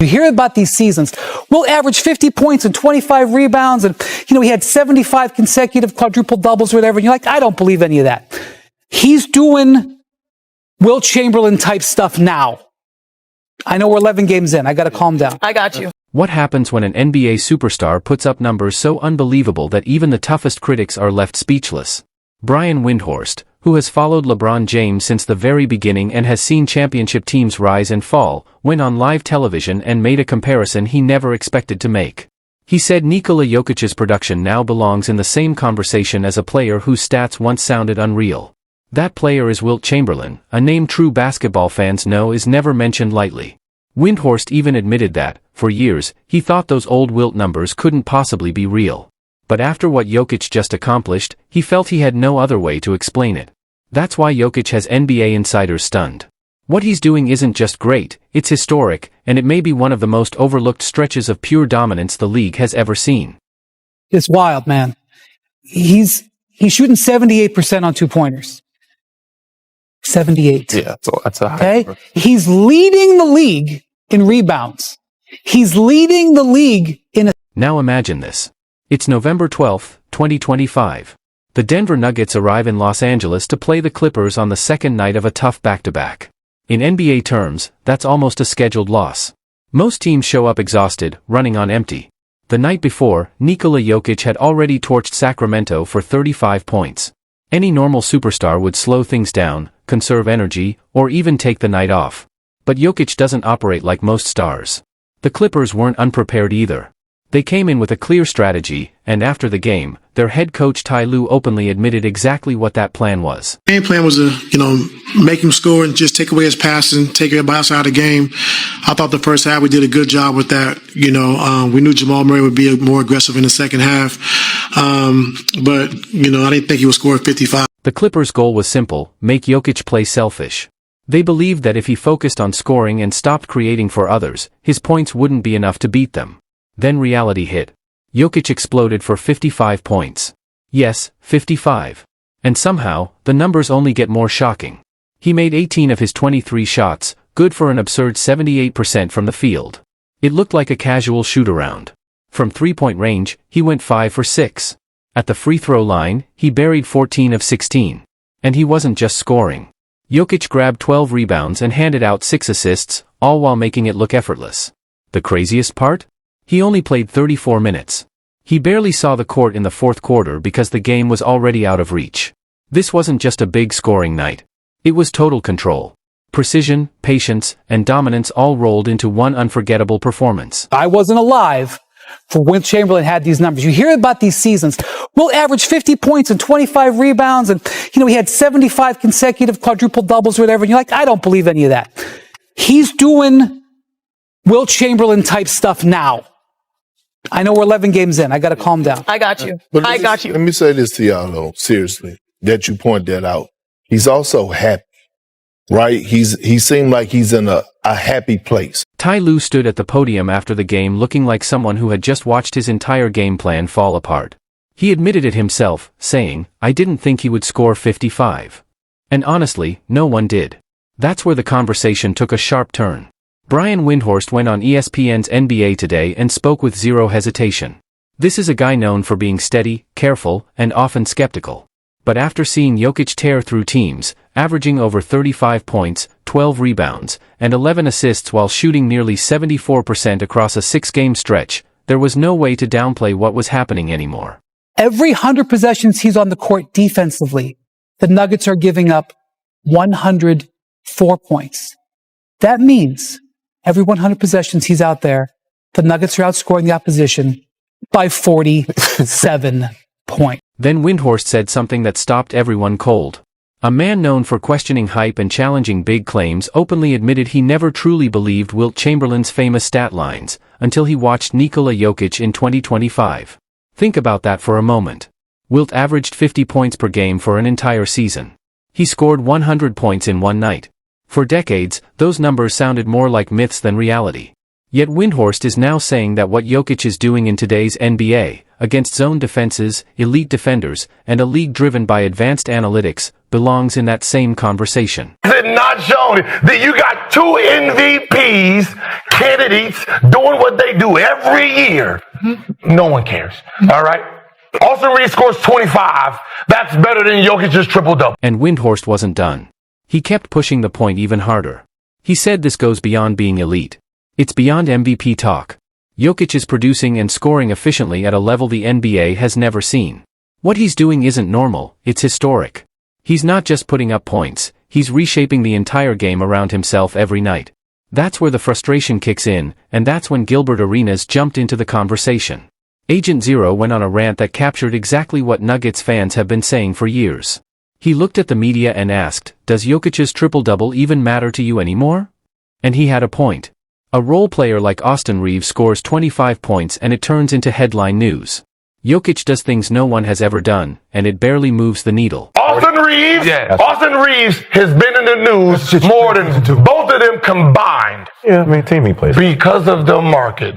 You hear about these seasons. Wilt averaged 50 points and 25 rebounds, and, he had 75 consecutive quadruple doubles or whatever. And you're like, I don't believe any of that. He's doing Wilt Chamberlain type stuff now. I know we're 11 games in. I got to calm down. I got you. What happens when an NBA superstar puts up numbers so unbelievable that even the toughest critics are left speechless? Brian Windhorst, who has followed LeBron James since the very beginning and has seen championship teams rise and fall, went on live television and made a comparison he never expected to make. He said Nikola Jokic's production now belongs in the same conversation as a player whose stats once sounded unreal. That player is Wilt Chamberlain, a name true basketball fans know is never mentioned lightly. Windhorst even admitted that, for years, he thought those old Wilt numbers couldn't possibly be real. But after what Jokić just accomplished, he felt he had no other way to explain it. That's why Jokić has NBA insiders stunned. What he's doing isn't just great, it's historic, and it may be one of the most overlooked stretches of pure dominance the league has ever seen. It's wild, man. He's shooting 78% on two-pointers. 78. Yeah, that's a high number. He's leading the league in rebounds. He's leading the league in... Now imagine this. It's November 12, 2025. The Denver Nuggets arrive in Los Angeles to play the Clippers on the second night of a tough back-to-back. In NBA terms, that's almost a scheduled loss. Most teams show up exhausted, running on empty. The night before, Nikola Jokić had already torched Sacramento for 35 points. Any normal superstar would slow things down, conserve energy, or even take the night off. But Jokić doesn't operate like most stars. The Clippers weren't unprepared either. They came in with a clear strategy, and after the game, their head coach Ty Lue openly admitted exactly what that plan was. The game plan was to, make him score and just take away his passes and take everybody else out of the game. I thought the first half we did a good job with that. We knew Jamal Murray would be more aggressive in the second half. But I didn't think he would score 55. The Clippers' goal was simple: make Jokić play selfish. They believed that if he focused on scoring and stopped creating for others, his points wouldn't be enough to beat them. Then reality hit. Jokić exploded for 55 points. Yes, 55. And somehow, the numbers only get more shocking. He made 18 of his 23 shots, good for an absurd 78% from the field. It looked like a casual shoot-around. From three-point range, he went 5 for 6. At the free throw line, he buried 14 of 16. And he wasn't just scoring. Jokić grabbed 12 rebounds and handed out 6 assists, all while making it look effortless. The craziest part? He only played 34 minutes. He barely saw the court in the fourth quarter because the game was already out of reach. This wasn't just a big scoring night. It was total control. Precision, patience, and dominance all rolled into one unforgettable performance. I wasn't alive for when Chamberlain had these numbers. You hear about these seasons. Wilt averaged 50 points and 25 rebounds, and, he had 75 consecutive quadruple doubles or whatever. And you're like, I don't believe any of that. He's doing Wilt Chamberlain type stuff now. I know we're 11 games in. I got to calm down. I got you. I got you. Let me say this to y'all, though, seriously, that you point that out. He's also happy, right? He seemed like he's in a happy place. Ty Lue stood at the podium after the game looking like someone who had just watched his entire game plan fall apart. He admitted it himself, saying, "I didn't think he would score 55. And honestly, no one did." That's where the conversation took a sharp turn. Brian Windhorst went on ESPN's NBA Today and spoke with zero hesitation. This is a guy known for being steady, careful, and often skeptical. But after seeing Jokić tear through teams, averaging over 35 points, 12 rebounds, and 11 assists while shooting nearly 74% across a 6-game stretch, there was no way to downplay what was happening anymore. Every 100 possessions he's on the court defensively, the Nuggets are giving up 104 points. That means every 100 possessions he's out there, the Nuggets are outscoring the opposition by 47 points. Then Windhorst said something that stopped everyone cold. A man known for questioning hype and challenging big claims openly admitted he never truly believed Wilt Chamberlain's famous stat lines until he watched Nikola Jokić in 2025. Think about that for a moment. Wilt averaged 50 points per game for an entire season. He scored 100 points in one night. For decades, those numbers sounded more like myths than reality. Yet Windhorst is now saying that what Jokić is doing in today's NBA, against zone defenses, elite defenders, and a league driven by advanced analytics, belongs in that same conversation. Is it not shown that you got 2 MVPs, candidates, doing what they do every year? No one cares. All right? Austin Reeves scores 25. That's better than Jokic's triple-double. And Windhorst wasn't done. He kept pushing the point even harder. He said this goes beyond being elite. It's beyond MVP talk. Jokić is producing and scoring efficiently at a level the NBA has never seen. What he's doing isn't normal, it's historic. He's not just putting up points, he's reshaping the entire game around himself every night. That's where the frustration kicks in, and that's when Gilbert Arenas jumped into the conversation. Agent Zero went on a rant that captured exactly what Nuggets fans have been saying for years. He looked at the media and asked, "Does Jokic's triple-double even matter to you anymore?" And he had a point. A role player like Austin Reeves scores 25 points and it turns into headline news. Jokić does things no one has ever done, and it barely moves the needle. Austin Reeves has been in the news more than both of them combined. Yeah, I mean, team he plays. Because of the market.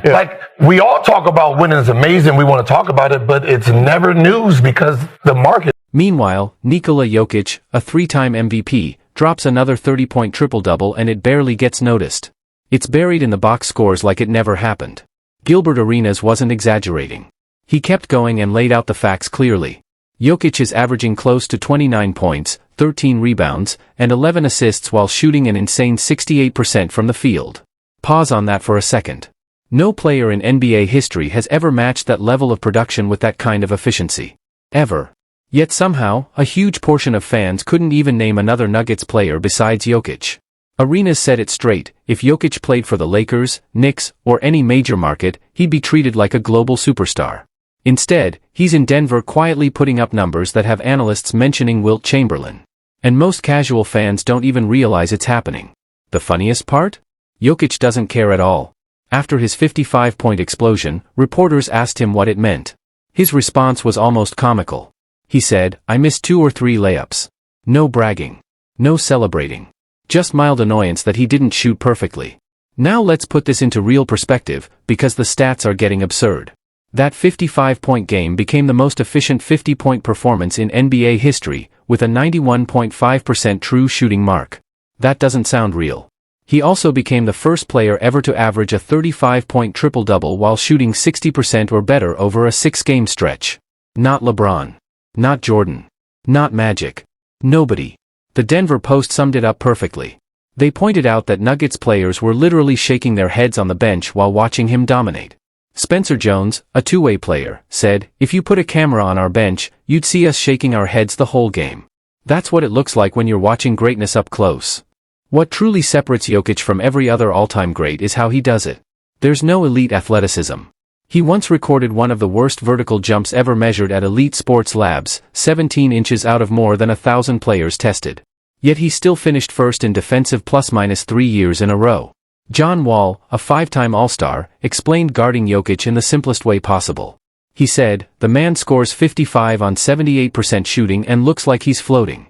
Like, we all talk about winning is amazing. We want to talk about it, but it's never news because the market. Meanwhile, Nikola Jokić, a 3-time MVP, drops another 30-point triple-double and it barely gets noticed. It's buried in the box scores like it never happened. Gilbert Arenas wasn't exaggerating. He kept going and laid out the facts clearly. Jokić is averaging close to 29 points, 13 rebounds, and 11 assists while shooting an insane 68% from the field. Pause on that for a second. No player in NBA history has ever matched that level of production with that kind of efficiency. Ever. Yet somehow, a huge portion of fans couldn't even name another Nuggets player besides Jokić. Arenas said it straight, if Jokić played for the Lakers, Knicks, or any major market, he'd be treated like a global superstar. Instead, he's in Denver quietly putting up numbers that have analysts mentioning Wilt Chamberlain. And most casual fans don't even realize it's happening. The funniest part? Jokić doesn't care at all. After his 55-point explosion, reporters asked him what it meant. His response was almost comical. He said, "I missed 2 or 3 layups. No bragging. No celebrating. Just mild annoyance that he didn't shoot perfectly." Now let's put this into real perspective, because the stats are getting absurd. That 55-point game became the most efficient 50-point performance in NBA history, with a 91.5% true shooting mark. That doesn't sound real. He also became the first player ever to average a 35-point triple-double while shooting 60% or better over a 6-game stretch. Not LeBron. Not Jordan. Not Magic. Nobody. The Denver Post summed it up perfectly. They pointed out that Nuggets players were literally shaking their heads on the bench while watching him dominate. Spencer Jones, a two-way player, said, "If you put a camera on our bench, you'd see us shaking our heads the whole game. That's what it looks like when you're watching greatness up close." What truly separates Jokić from every other all-time great is how he does it. There's no elite athleticism. He once recorded one of the worst vertical jumps ever measured at Elite Sports Labs, 17 inches out of more than 1,000 players tested. Yet he still finished first in defensive plus-minus 3 years in a row. John Wall, a 5-time All-Star, explained guarding Jokić in the simplest way possible. He said, "The man scores 55 on 78% shooting and looks like he's floating."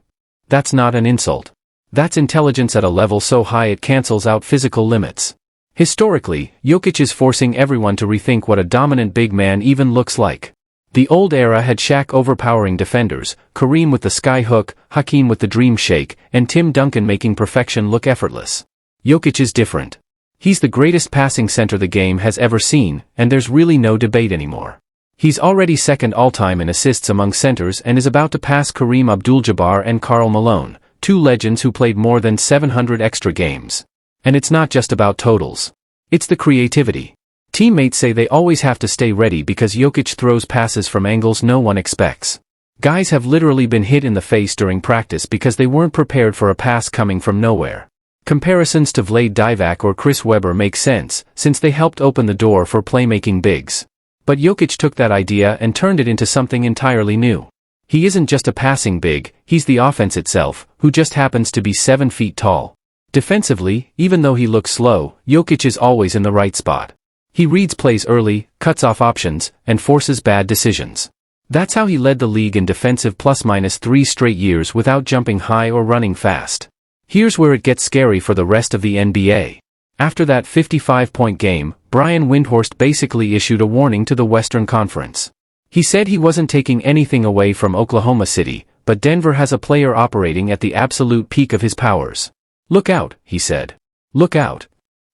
That's not an insult. That's intelligence at a level so high it cancels out physical limits. Historically, Jokić is forcing everyone to rethink what a dominant big man even looks like. The old era had Shaq overpowering defenders, Kareem with the sky hook, Hakeem with the dream shake, and Tim Duncan making perfection look effortless. Jokić is different. He's the greatest passing center the game has ever seen, and there's really no debate anymore. He's already second all-time in assists among centers and is about to pass Kareem Abdul-Jabbar and Karl Malone, 2 legends who played more than 700 extra games. And it's not just about totals. It's the creativity. Teammates say they always have to stay ready because Jokić throws passes from angles no one expects. Guys have literally been hit in the face during practice because they weren't prepared for a pass coming from nowhere. Comparisons to Vlade Divac or Chris Webber make sense, since they helped open the door for playmaking bigs. But Jokić took that idea and turned it into something entirely new. He isn't just a passing big, he's the offense itself, who just happens to be 7 feet tall. Defensively, even though he looks slow, Jokić is always in the right spot. He reads plays early, cuts off options, and forces bad decisions. That's how he led the league in defensive plus-minus 3 straight years without jumping high or running fast. Here's where it gets scary for the rest of the NBA. After that 55-point game, Brian Windhorst basically issued a warning to the Western Conference. He said he wasn't taking anything away from Oklahoma City, but Denver has a player operating at the absolute peak of his powers. Look out, he said. Look out.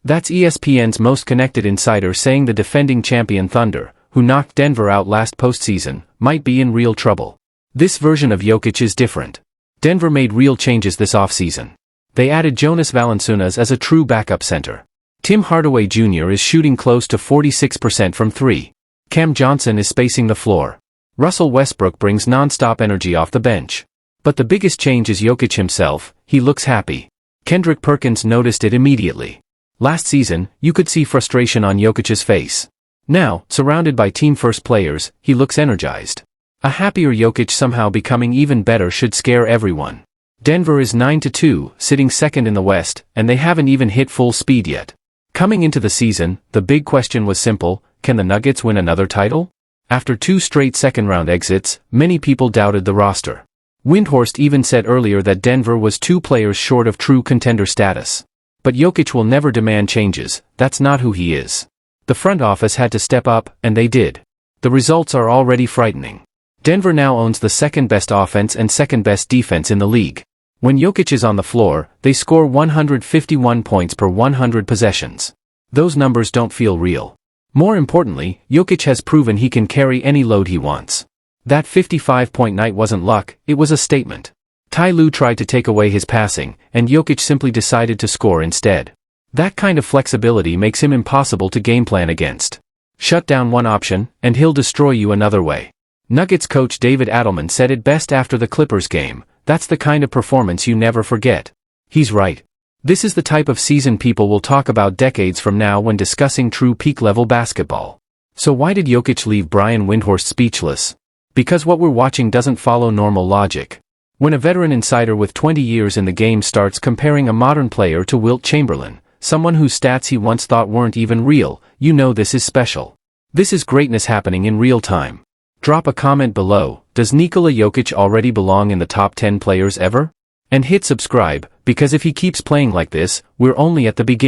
That's ESPN's most connected insider saying the defending champion Thunder, who knocked Denver out last postseason, might be in real trouble. This version of Jokić is different. Denver made real changes this offseason. They added Jonas Valanciunas as a true backup center. Tim Hardaway Jr. is shooting close to 46% from three. Cam Johnson is spacing the floor. Russell Westbrook brings non-stop energy off the bench. But the biggest change is Jokić himself. He looks happy. Kendrick Perkins noticed it immediately. Last season, you could see frustration on Jokic's face. Now, surrounded by team-first players, he looks energized. A happier Jokić somehow becoming even better should scare everyone. Denver is 9-2, sitting second in the West, and they haven't even hit full speed yet. Coming into the season, the big question was simple: can the Nuggets win another title? After 2 straight second-round exits, many people doubted the roster. Windhorst even said earlier that Denver was 2 players short of true contender status. But Jokić will never demand changes. That's not who he is. The front office had to step up, and they did. The results are already frightening. Denver now owns the second-best offense and second-best defense in the league. When Jokić is on the floor, they score 151 points per 100 possessions. Those numbers don't feel real. More importantly, Jokić has proven he can carry any load he wants. That 55-point night wasn't luck, it was a statement. Ty Lue tried to take away his passing, and Jokić simply decided to score instead. That kind of flexibility makes him impossible to game plan against. Shut down one option, and he'll destroy you another way. Nuggets coach David Adelman said it best after the Clippers game: that's the kind of performance you never forget. He's right. This is the type of season people will talk about decades from now when discussing true peak-level basketball. So why did Jokić leave Brian Windhorst speechless? Because what we're watching doesn't follow normal logic. When a veteran insider with 20 years in the game starts comparing a modern player to Wilt Chamberlain, someone whose stats he once thought weren't even real, you know this is special. This is greatness happening in real time. Drop a comment below: does Nikola Jokić already belong in the top 10 players ever? And hit subscribe, because if he keeps playing like this, we're only at the beginning.